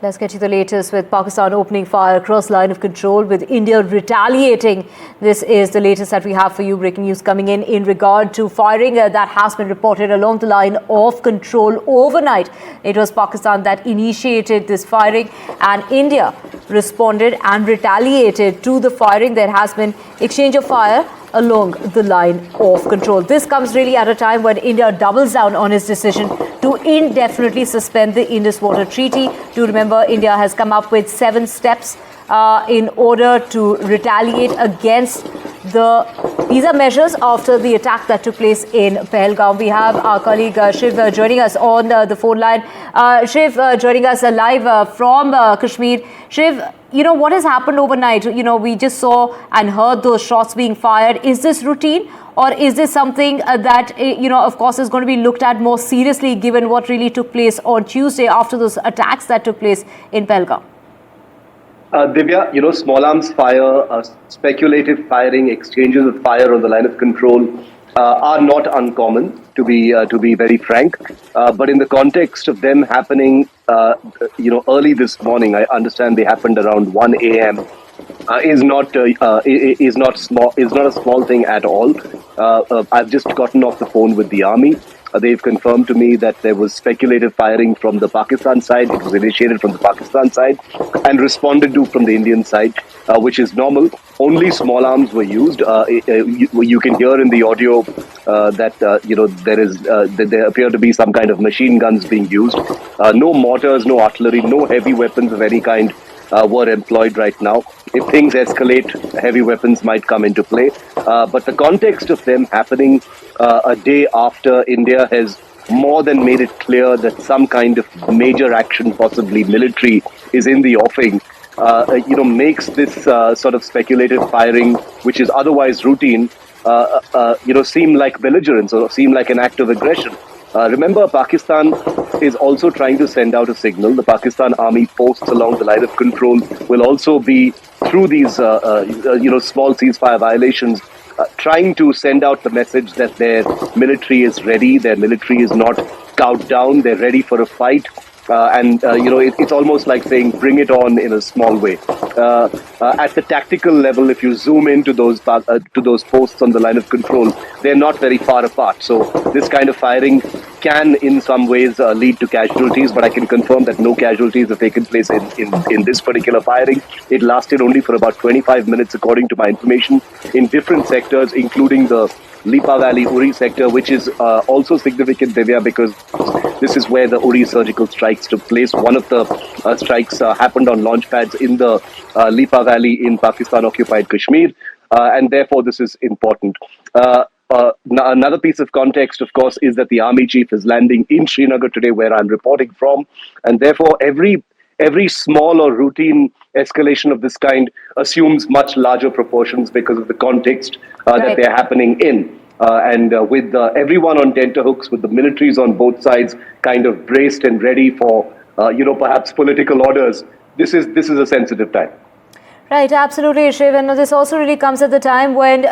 Let's get you the latest with Pakistan opening fire across line of control with India retaliating. This is the latest that we have for you. Breaking news coming in regard to firing that has been reported along the line of control overnight. It was Pakistan that initiated this firing and India responded and retaliated to the firing. There has been exchange of fire along the line of control. This comes really at a time when India doubles down on its decision to indefinitely suspend the Indus water treaty. Do remember, India has come up with 7 steps in order to retaliate against these are measures after the attack that took place in Pahalgam. We have our colleague Shiv joining us on the phone line. Shiv joining us live from Kashmir. Shiv, what has happened overnight? We just saw and heard those shots being fired. Is this routine, or is this something that, of course, is going to be looked at more seriously given what really took place on Tuesday after those attacks that took place in Pahalgam? Divya, small arms fire, speculative firing, exchanges of fire on the line of control are not uncommon, to be very frank. But in the context of them happening, early this morning, I understand they happened around 1 a.m. Is not a small thing at all. I've just gotten off the phone with the army. They've confirmed to me that there was speculative firing from the Pakistan side. It was initiated from the Pakistan side and responded to from the Indian side, which is normal. Only small arms were used. You can hear in the audio that there appear to be some kind of machine guns being used. No mortars, no artillery, no heavy weapons of any kind were employed right now. If things escalate, heavy weapons might come into play. But the context of them happening a day after India has more than made it clear that some kind of major action, possibly military, is in the offing, makes this sort of speculative firing, which is otherwise routine, seem like belligerence or seem like an act of aggression. Remember, Pakistan is also trying to send out a signal. The Pakistan army posts along the line of control will also be, through these, small ceasefire violations, trying to send out the message that their military is ready, their military is not cowed down, they're ready for a fight. It's almost like saying, bring it on in a small way. At the tactical level, if you zoom into those posts on the line of control, they're not very far apart. So this kind of firing can, in some ways, lead to casualties, but I can confirm that no casualties have taken place in this particular firing. It lasted only for about 25 minutes, according to my information, in different sectors, including the Lipa Valley Uri sector, which is also significant, Divya, because this is where the Uri surgical strikes took place. One of the strikes happened on launch pads in the Lipa Valley in Pakistan-occupied Kashmir, and therefore this is important. Another piece of context, of course, is that the army chief is landing in Srinagar today, where I'm reporting from, and therefore every small or routine escalation of this kind assumes much larger proportions because of the context that they're happening in. With everyone on tenterhooks, with the militaries on both sides kind of braced and ready for, perhaps political orders, this is a sensitive time. Right, absolutely, Shiv. And this also really comes at the time when,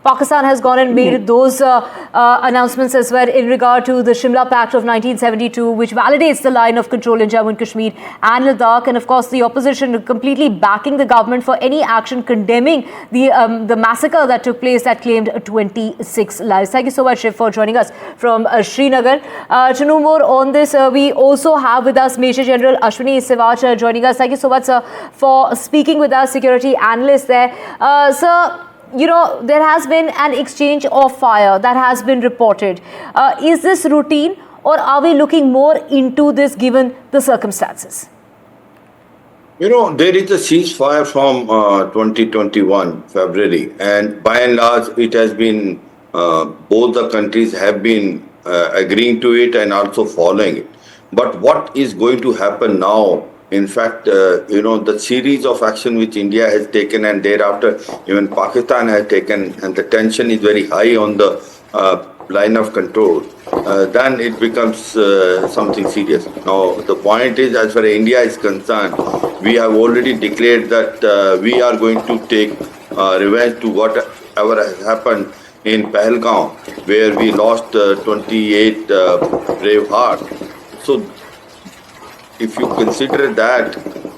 Pakistan has gone and made those announcements as well in regard to the Shimla Pact of 1972, which validates the line of control in Jammu and Kashmir and Ladakh. And of course, the opposition completely backing the government for any action condemning the massacre that took place that claimed 26 lives. Thank you so much, Shiv, for joining us from Srinagar. To know more on this, we also have with us Major General Ashwini Sewaj joining us. Thank you so much, sir, for speaking with us. Security analyst there. Sir, there has been an exchange of fire that has been reported. Is this routine, or are we looking more into this given the circumstances? There is a ceasefire from 2021 February, and by and large it has been, both the countries have been agreeing to it and also following it. But what is going to happen now? In fact, the series of action which India has taken, and thereafter even Pakistan has taken, and the tension is very high on the line of control, then it becomes something serious. Now, the point is, as far as India is concerned, we have already declared that we are going to take revenge to whatever has happened in Pahalgam, where we lost 28 brave hearts. So, if you consider that,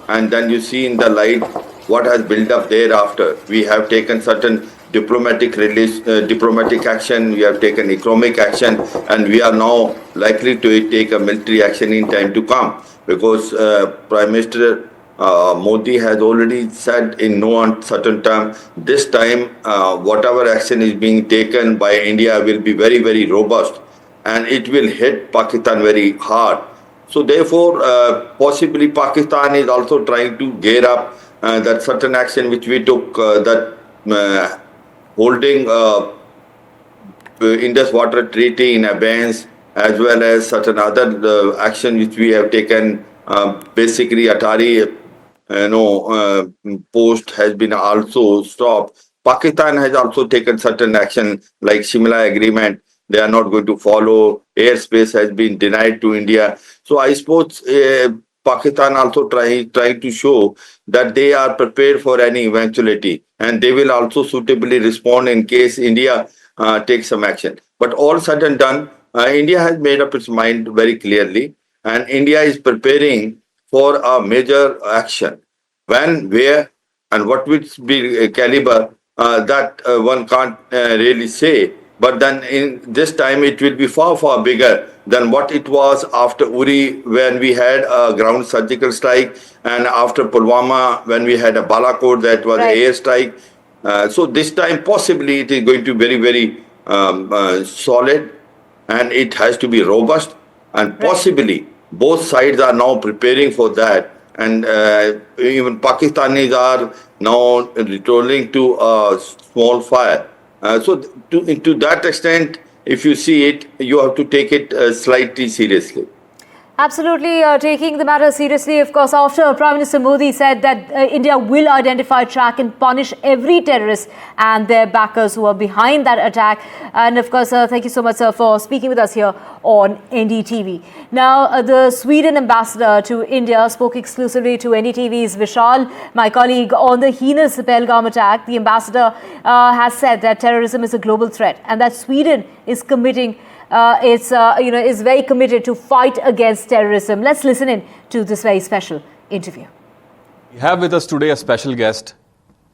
and then you see in the light what has built up thereafter, we have taken certain diplomatic action, we have taken economic action, and we are now likely to take a military action in time to come, because Prime Minister Modi has already said in no uncertain term, this time whatever action is being taken by India will be very, very robust, and it will hit Pakistan very hard. So therefore, possibly Pakistan is also trying to gear up that certain action which we took, that holding Indus Water Treaty in abeyance, as well as certain other action which we have taken. Basically, Atari post has been also stopped. Pakistan has also taken certain action like Shimla Agreement. They are not going to follow. Airspace has been denied to India. So I suppose Pakistan also trying to show that they are prepared for any eventuality, and they will also suitably respond in case India takes some action. But all said and done, India has made up its mind very clearly, and India is preparing for a major action. When, where, and what will be a caliber, that one can't really say. But then in this time it will be far, far bigger than what it was after Uri, when we had a ground surgical strike, and after Pulwama when we had a Balakot, that was an air strike. So this time possibly it is going to be very, very solid, and it has to be robust, and possibly both sides are now preparing for that. And even Pakistanis are now returning to a small fire. So to that extent, if you see it, you have to take it slightly seriously. Absolutely, taking the matter seriously. Of course, after Prime Minister Modi said that India will identify, track and punish every terrorist and their backers who are behind that attack. And of course, thank you so much, sir, for speaking with us here on NDTV. Now, the Sweden ambassador to India spoke exclusively to NDTV's Vishal, my colleague, on the heinous Pahalgam attack. The ambassador has said that terrorism is a global threat and that Sweden is committing is very committed to fight against terrorism. Let's listen in to this very special interview. We have with us today a special guest,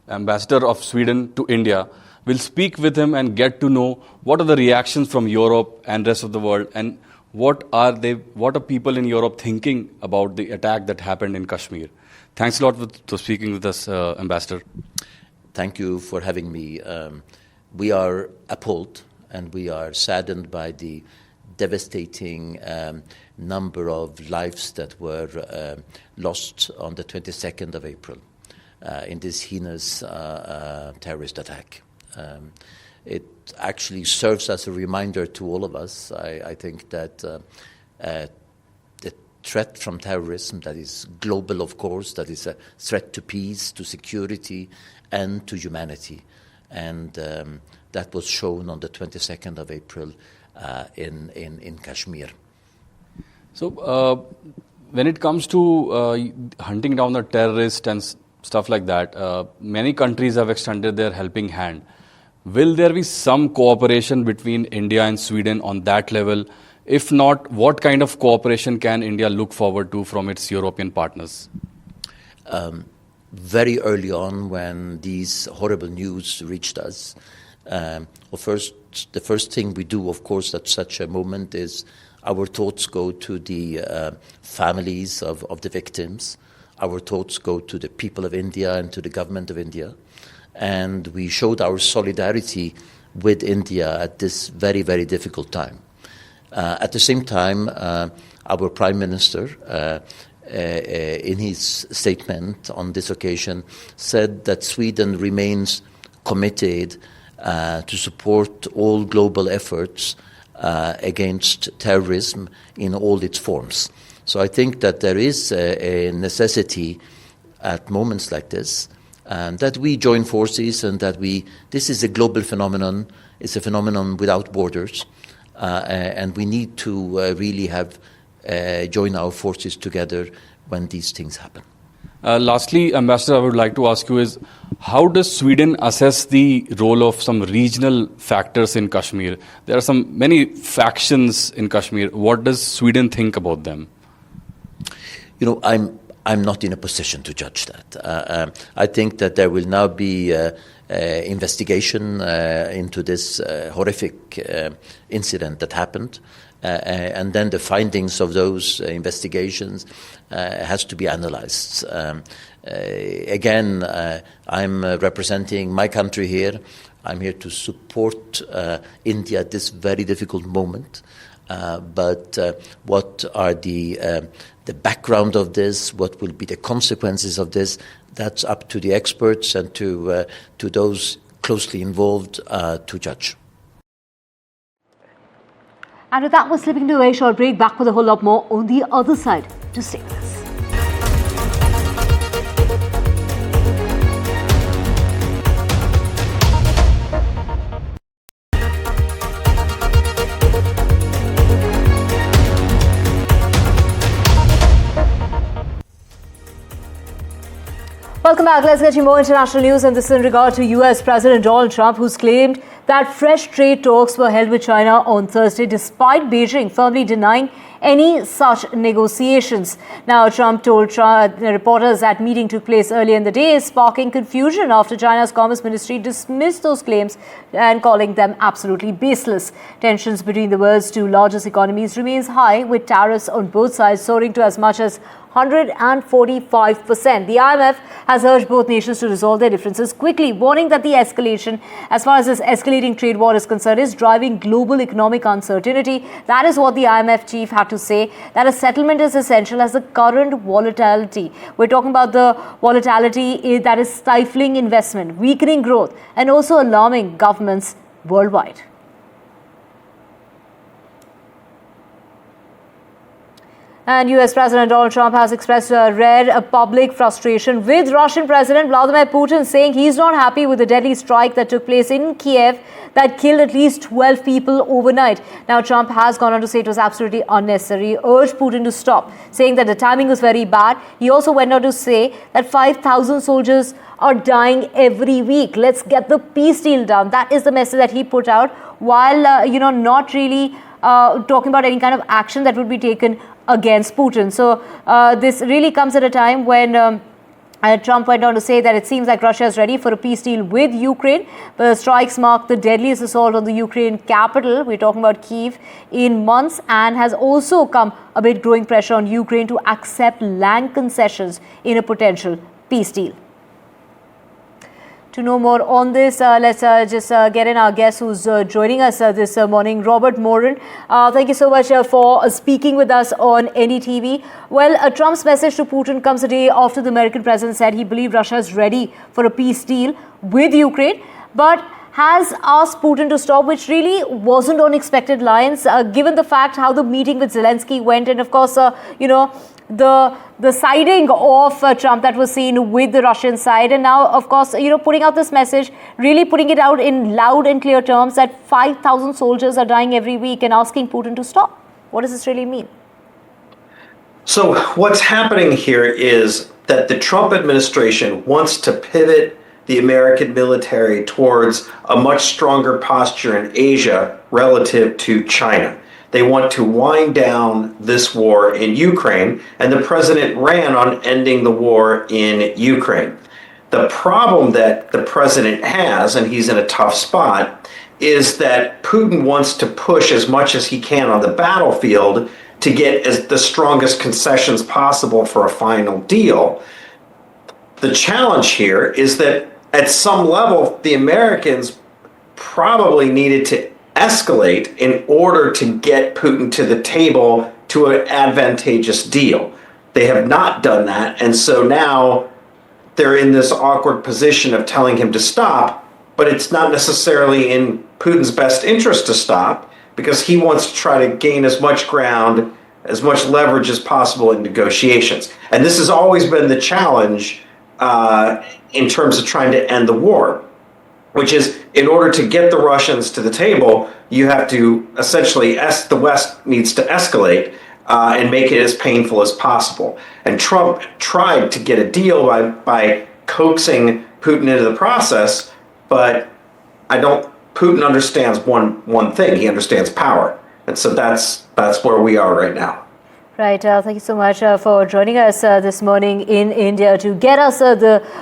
Ambassador of Sweden to India. We'll speak with him and get to know what are the reactions from Europe and rest of the world, and what are people in Europe thinking about the attack that happened in Kashmir. Thanks a lot for speaking with us, Ambassador. Thank you for having me. We are appalled and we are saddened by the devastating number of lives that were lost on the 22nd of April in this heinous terrorist attack. It actually serves as a reminder to all of us. I think that the threat from terrorism, that is global, of course, that is a threat to peace, to security, and to humanity. And that was shown on the 22nd of April in Kashmir. So when it comes to hunting down the terrorists and stuff like that, many countries have extended their helping hand. Will there be some cooperation between India and Sweden on that level? If not, what kind of cooperation can India look forward to from its European partners? Very early on, when these horrible news reached us, the first thing we do, of course, at such a moment is our thoughts go to the families of the victims. Our thoughts go to the people of India and to the government of India. And we showed our solidarity with India at this very, very difficult time. At the same time, our Prime Minister, in his statement on this occasion, said that Sweden remains committed to support all global efforts against terrorism in all its forms. So I think that there is a necessity at moments like this that we join forces, and that this is a global phenomenon. It's a phenomenon without borders, and we need to really join our forces together when these things happen. Lastly, Ambassador, I would like to ask you is, how does Sweden assess the role of some regional factors in Kashmir? There are many factions in Kashmir. What does Sweden think about them? I'm not in a position to judge that. I think that there will now be investigation into this horrific incident that happened. And then the findings of those investigations has to be analyzed. Again, I'm representing my country here. I'm here to support India at this very difficult moment. But what are the background of this? What will be the consequences of this? That's up to the experts and to those closely involved to judge. And with that, we're slipping to a very short break. Back with a whole lot more on the other side. To stay with us. Welcome back. Let's get you more international news, and this is in regard to US President Donald Trump, who's claimed that fresh trade talks were held with China on Thursday, despite Beijing firmly denying any such negotiations. Now, Trump told reporters that meeting took place earlier in the day, sparking confusion after China's Commerce Ministry dismissed those claims and calling them absolutely baseless. Tensions between the world's two largest economies remains high, with tariffs on both sides soaring to as much as 145%. The IMF has urged both nations to resolve their differences quickly, warning that the escalation, as far as this escalating trade war is concerned, is driving global economic uncertainty. That is what the IMF chief had to say, that a settlement is essential as the current volatility. We're talking about the volatility that is stifling investment, weakening growth, and also alarming governments worldwide. And US President Donald Trump has expressed rare public frustration with Russian President Vladimir Putin, saying he's not happy with the deadly strike that took place in Kyiv that killed at least 12 people overnight. Now, Trump has gone on to say it was absolutely unnecessary, urged Putin to stop, saying that the timing was very bad. He also went on to say that 5,000 soldiers are dying every week. Let's get the peace deal done. That is the message that he put out, while, not really talking about any kind of action that would be taken against Putin. So this really comes at a time when Trump went on to say that it seems like Russia is ready for a peace deal with Ukraine. But the strikes mark the deadliest assault on the Ukraine capital, we're talking about Kyiv, in months, and has also come amid growing pressure on Ukraine to accept land concessions in a potential peace deal. To know more on this, let's just get in our guest who's joining us this morning, Robert Moran. Thank you so much for speaking with us on NDTV. Well, Trump's message to Putin comes a day after the American president said he believed Russia is ready for a peace deal with Ukraine, but has asked Putin to stop, which really wasn't on expected lines, given the fact how the meeting with Zelensky went, and of course, the siding of Trump that was seen with the Russian side. And now, of course, putting out this message, really putting it out in loud and clear terms that 5,000 soldiers are dying every week, and asking Putin to stop. What does this really mean? So what's happening here is that the Trump administration wants to pivot the American military towards a much stronger posture in Asia relative to China. They want to wind down this war in Ukraine, and the president ran on ending the war in Ukraine. The problem that the president has, and he's in a tough spot, is that Putin wants to push as much as he can on the battlefield to get the strongest concessions possible for a final deal. The challenge here is that at some level, the Americans probably needed to escalate in order to get Putin to the table to an advantageous deal. They have not done that, and so now they're in this awkward position of telling him to stop, but it's not necessarily in Putin's best interest to stop, because he wants to try to gain as much ground, as much leverage as possible in negotiations. And this has always been the challenge in terms of trying to end the war, which is, in order to get the Russians to the table, you have to essentially, the West needs to escalate and make it as painful as possible. And Trump tried to get a deal by coaxing Putin into the process, but Putin understands one thing. He understands power. And so that's where we are right now. Right. Thank you so much for joining us this morning in India to get us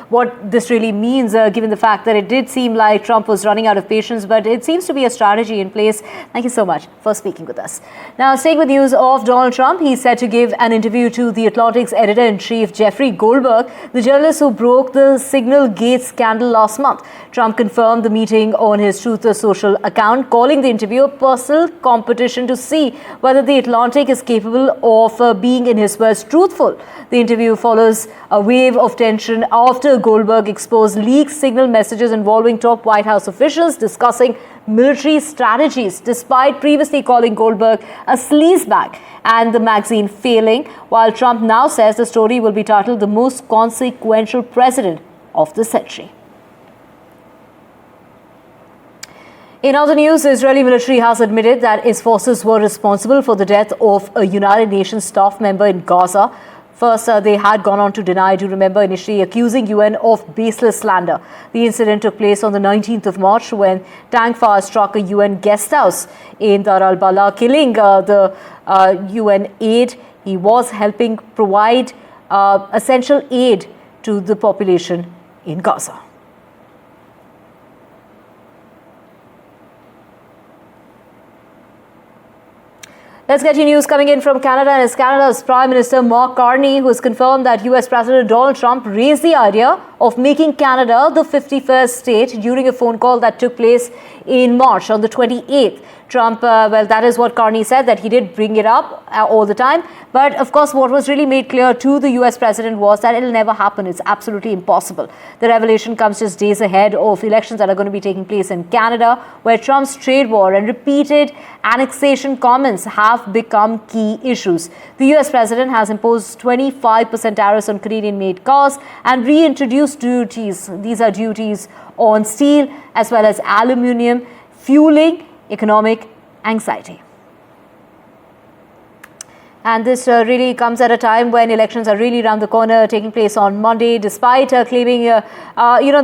what this really means, given the fact that it did seem like Trump was running out of patience, but it seems to be a strategy in place. Thank you so much for speaking with us. Now, staying with news of Donald Trump, he's set to give an interview to the Atlantic's editor-in-chief, Jeffrey Goldberg, the journalist who broke the Signal Gate scandal last month. Trump confirmed the meeting on his Truth Social account, calling the interview a personal competition to see whether the Atlantic is capable of being, in his words, truthful. The interview follows a wave of tension after Goldberg exposed leaked Signal messages involving top White House officials discussing military strategies, despite previously calling Goldberg a sleazebag and the magazine failing, while Trump now says the story will be titled the most consequential president of the century. In other news, the Israeli military has admitted that its forces were responsible for the death of a United Nations staff member in Gaza. First, they had gone on to deny, do remember, initially accusing UN of baseless slander. The incident took place on the 19th of March when tank fire struck a UN guest house in Dar al-Bala, killing the UN aide. He was helping provide essential aid to the population in Gaza. Let's get you news coming in from Canada, and it's Canada's Prime Minister Mark Carney who has confirmed that US President Donald Trump raised the idea of making Canada the 51st state during a phone call that took place in March on the 28th. Trump, that is what Carney said, that he did bring it up all the time. But of course, what was really made clear to the US president was that it'll never happen. It's absolutely impossible. The revelation comes just days ahead of elections that are going to be taking place in Canada, where Trump's trade war and repeated annexation comments have become key issues. The US president has imposed 25% tariffs on Canadian-made cars and reintroduced duties. These are duties on steel as well as aluminium, fueling economic anxiety. And this really comes at a time when elections are really around the corner, taking place on Monday, despite claiming,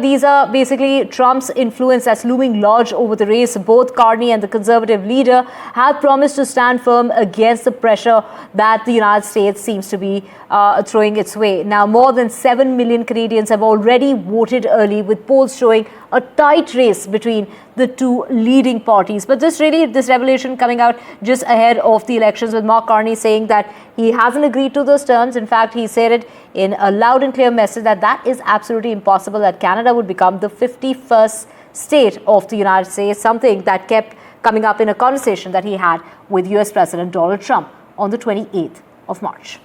these are basically Trump's influence that's looming large over the race. Both Carney and the Conservative leader have promised to stand firm against the pressure that the United States seems to be throwing its way. Now, more than 7 million Canadians have already voted early, with polls showing a tight race between the two leading parties. But this revelation coming out just ahead of the elections, with Mark Carney saying that he hasn't agreed to those terms. In fact, he said it in a loud and clear message that is absolutely impossible, that Canada would become the 51st state of the United States, something that kept coming up in a conversation that he had with US President Donald Trump on the 28th of March.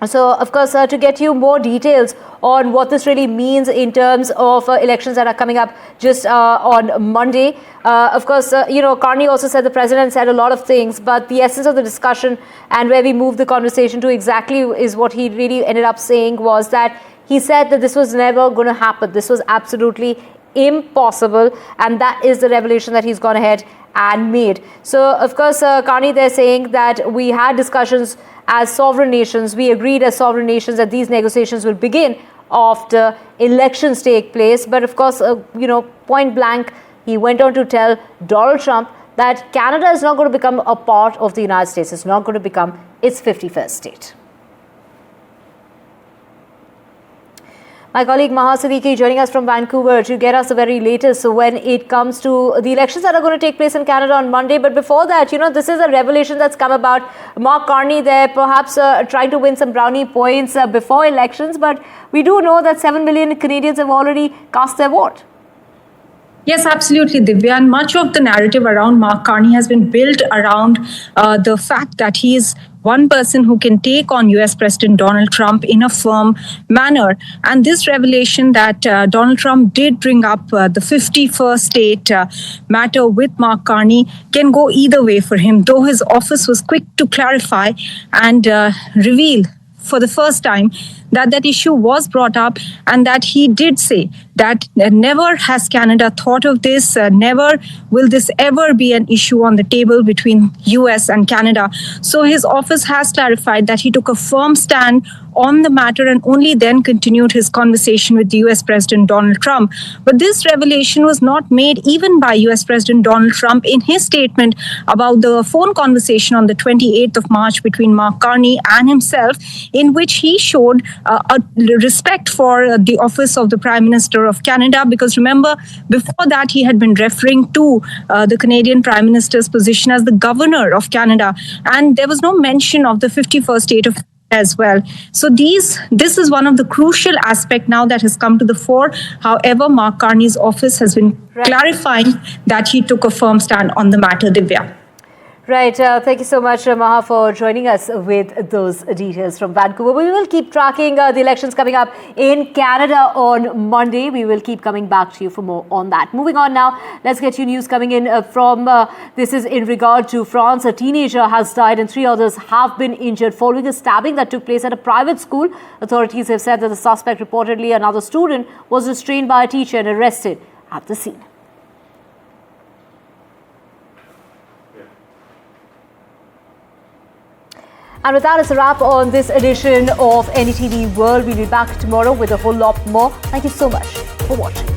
So, of course, to get you more details on what this really means in terms of elections that are coming up just on Monday, of course, Carney also said the president said a lot of things, but the essence of the discussion and where we moved the conversation to exactly is what he really ended up saying was that he said that this was never going to happen. This was absolutely impossible, and that is the revelation that he's gone ahead and made. So, of course, Carney, they're saying that we had discussions as sovereign nations. We agreed as sovereign nations that these negotiations will begin after elections take place. But of course, point blank, he went on to tell Donald Trump that Canada is not going to become a part of the United States. It's not going to become its 51st state. My colleague Maha Siddiqui joining us from Vancouver to get us the very latest when it comes to the elections that are going to take place in Canada on Monday. But before that, this is a revelation that's come about. Mark Carney there perhaps trying to win some brownie points before elections. But we do know that 7 million Canadians have already cast their vote. Yes, absolutely, Divya. And much of the narrative around Mark Carney has been built around the fact that he is one person who can take on US President Donald Trump in a firm manner. And this revelation that Donald Trump did bring up the 51st state matter with Mark Carney can go either way for him, though his office was quick to clarify and reveal for the first time that issue was brought up, and that he did say that never has Canada thought of this, never will this ever be an issue on the table between US and Canada. So his office has clarified that he took a firm stand on the matter and only then continued his conversation with the US President Donald Trump. But this revelation was not made even by US President Donald Trump in his statement about the phone conversation on the 28th of March between Mark Carney and himself, in which he showed a respect for the office of the Prime Minister of Canada, because remember, before that he had been referring to the Canadian Prime Minister's position as the Governor of Canada, and there was no mention of the 51st state of as well. So this is one of the crucial aspects now that has come to the fore. However, Mark Carney's office has been clarifying that he took a firm stand on the matter, Divya. Right. Thank you so much, Maha, for joining us with those details from Vancouver. We will keep tracking the elections coming up in Canada on Monday. We will keep coming back to you for more on that. Moving on now, let's get you news coming in from, this is in regard to France. A teenager has died and 3 others have been injured following a stabbing that took place at a private school. Authorities have said that the suspect, reportedly another student, was restrained by a teacher and arrested at the scene. And with that, it's a wrap on this edition of NDTV World. We'll be back tomorrow with a whole lot more. Thank you so much for watching.